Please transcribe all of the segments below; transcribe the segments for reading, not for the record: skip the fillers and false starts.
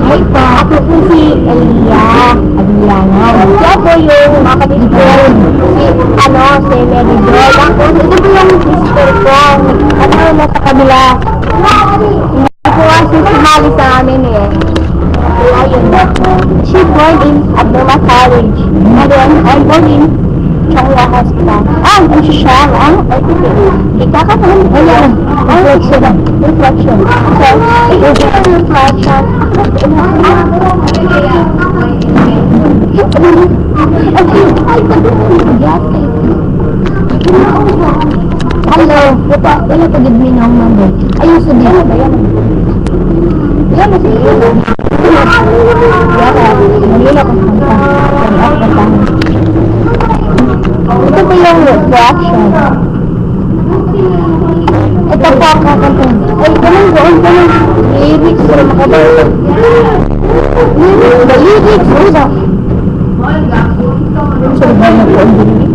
Hi po. Ako po si Elia. Elia nga. Siya po yung kapatid ko. Si Mary Joy. Ito po yung sister ko. Nasa kabila. Hindi po kasi sumali sa amin eh. Ayun. She born in Abdullah College. And then, I'm born in Changla Hospital. Ang siya. Ikakataon. Ayan. Reflection. So, ito yung reflection. Hello. Wala pa gid mi nang number. Ayun sa diyan ba yan? Yan na siya. Manila ko sa ito po yung reflection. Ito po ang kakanta. Ay, ganun. Lyrics na makabala. Lyrics. Ano? Sabi na po ang lyrics.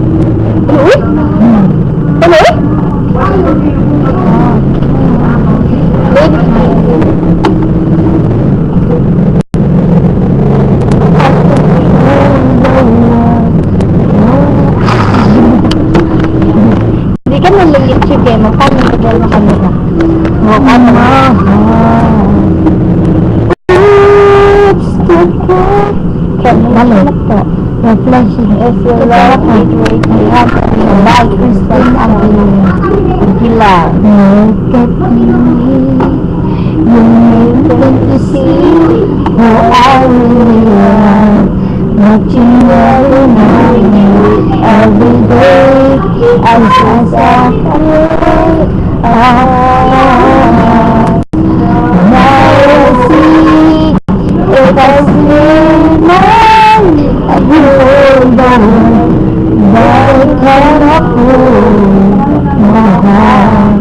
Ano? Hindi ka nalilitsip eh. Magkano na dahil na kanina? Magkano na. Ano po? Reflection is your love and you have a light crystal and gila. Look at me. You make me see who I really am. Watching every night, every day, as I away. Now I see if I see I hold on, but I cannot hold my heart.